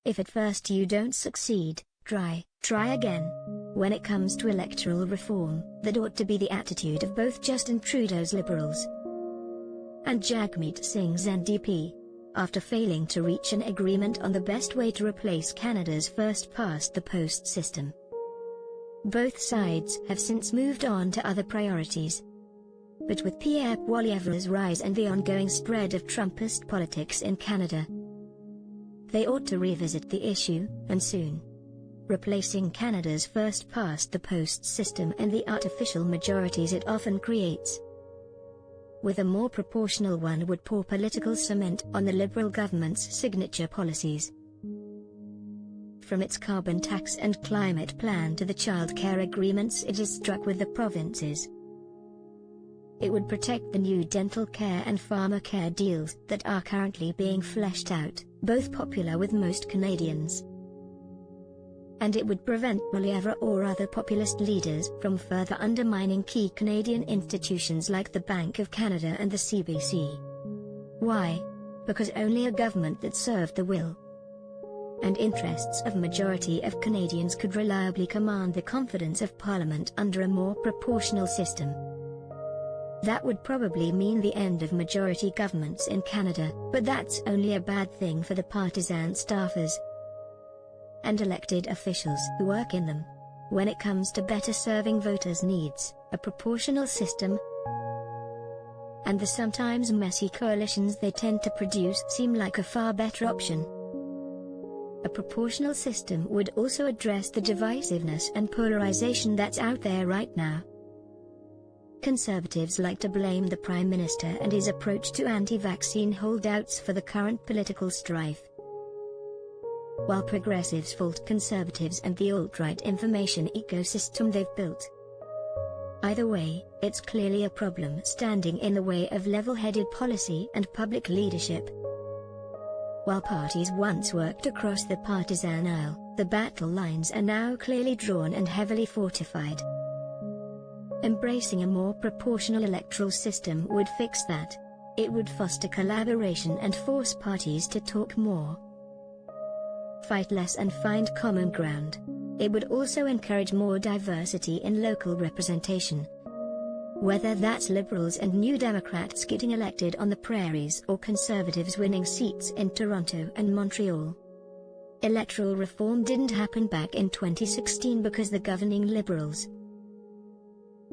If at first you don't succeed, try again. When it comes to electoral reform, that ought to be the attitude of both Justin Trudeau's Liberals and Jagmeet Singh's NDP. After failing to reach an agreement on the best way to replace Canada's first-past-the-post system, both sides have since moved on to other priorities. But with Pierre Poilievre's rise and the ongoing spread of Trumpist politics in Canada, they ought to revisit the issue, and soon. Replacing Canada's first-past-the-post system and the artificial majorities it often creates with a more proportional one would pour political cement on the Liberal government's signature policies. From its carbon tax and climate plan to the childcare agreements it has struck with the provinces. It would protect the new dental care and pharmacare deals that are currently being fleshed out, both popular with most Canadians. And it would prevent Poilievre or other populist leaders from further undermining key Canadian institutions like the Bank of Canada and the CBC. Why? Because only a government that served the will and interests of majority of Canadians could reliably command the confidence of Parliament under a more proportional system. That would probably mean the end of majority governments in Canada, but that's only a bad thing for the partisan staffers and elected officials who work in them. When it comes to better serving voters' needs, a proportional system and the sometimes messy coalitions they tend to produce seem like a far better option. A proportional system would also address the divisiveness and polarization that's out there right now. Conservatives like to blame the Prime Minister and his approach to anti-vaccine holdouts for the current political strife, while progressives fault Conservatives and the alt-right information ecosystem they've built. Either way, it's clearly a problem standing in the way of level-headed policy and public leadership. While parties once worked across the partisan aisle, the battle lines are now clearly drawn and heavily fortified. Embracing a more proportional electoral system would fix that. It would foster collaboration and force parties to talk more, fight less and find common ground. It would also encourage more diversity in local representation, whether that's Liberals and New Democrats getting elected on the prairies or Conservatives winning seats in Toronto and Montreal. Electoral reform didn't happen back in 2016 because the governing Liberals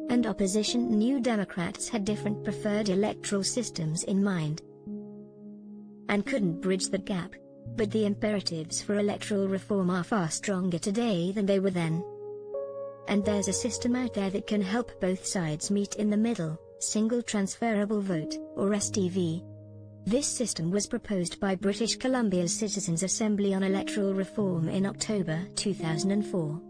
and opposition New Democrats had different preferred electoral systems in mind and couldn't bridge that gap. But the imperatives for electoral reform are far stronger today than they were then. And there's a system out there that can help both sides meet in the middle, single transferable vote, or STV. This system was proposed by British Columbia's Citizens' Assembly on electoral reform in October 2004.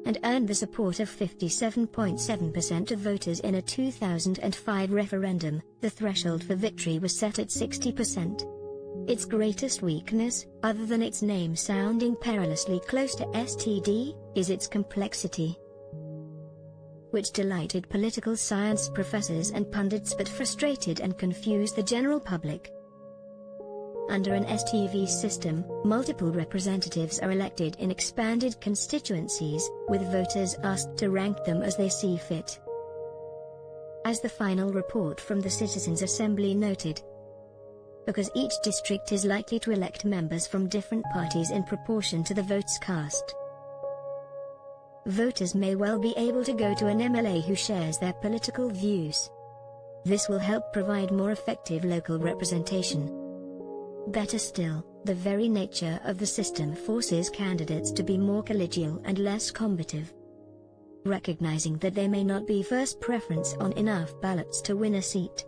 And earned the support of 57.7% of voters in a 2005 referendum. The threshold for victory was set at 60%. Its greatest weakness, other than its name sounding perilously close to STD, is its complexity, which delighted political science professors and pundits but frustrated and confused the general public. Under an STV system, multiple representatives are elected in expanded constituencies, with voters asked to rank them as they see fit. As the final report from the Citizens' Assembly noted, because each district is likely to elect members from different parties in proportion to the votes cast, voters may well be able to go to an MLA who shares their political views. This will help provide more effective local representation. Better still, the very nature of the system forces candidates to be more collegial and less combative, recognizing that they may not be first preference on enough ballots to win a seat.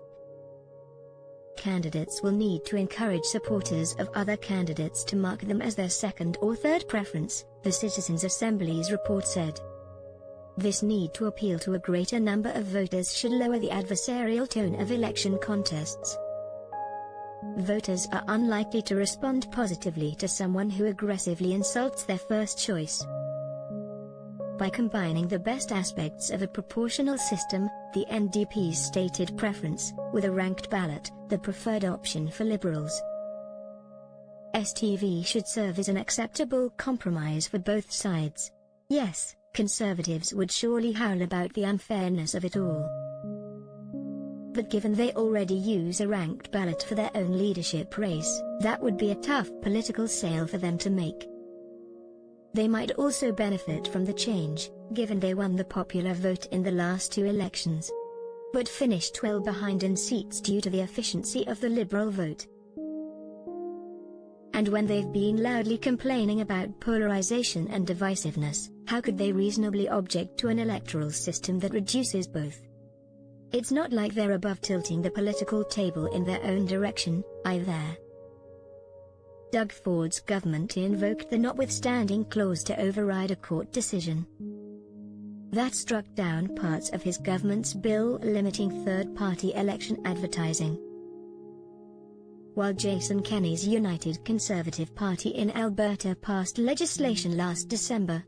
Candidates will need to encourage supporters of other candidates to mark them as their second or third preference, the Citizens' Assembly's report said. This need to appeal to a greater number of voters should lower the adversarial tone of election contests. Voters are unlikely to respond positively to someone who aggressively insults their first choice. By combining the best aspects of a proportional system, the NDP's stated preference, with a ranked ballot, the preferred option for Liberals, STV should serve as an acceptable compromise for both sides. Yes, Conservatives would surely howl about the unfairness of it all. But given they already use a ranked ballot for their own leadership race, that would be a tough political sale for them to make. They might also benefit from the change, given they won the popular vote in the last 2 elections, but finished well behind in seats due to the efficiency of the Liberal vote. And when they've been loudly complaining about polarization and divisiveness, how could they reasonably object to an electoral system that reduces both? It's not like they're above tilting the political table in their own direction, either. Doug Ford's government invoked the notwithstanding clause to override a court decision that struck down parts of his government's bill limiting third-party election advertising. While Jason Kenney's United Conservative Party in Alberta passed legislation last December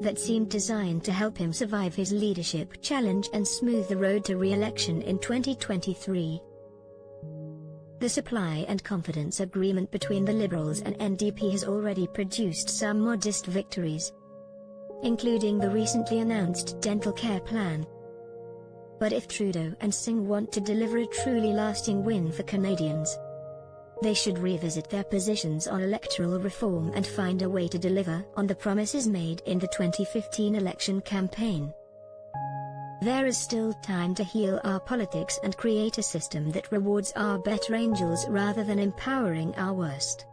that seemed designed to help him survive his leadership challenge and smooth the road to re-election in 2023. The Supply and Confidence Agreement between the Liberals and NDP has already produced some modest victories, including the recently announced dental care plan. But if Trudeau and Singh want to deliver a truly lasting win for Canadians, they should revisit their positions on electoral reform and find a way to deliver on the promises made in the 2015 election campaign. There is still time to heal our politics and create a system that rewards our better angels rather than empowering our worst.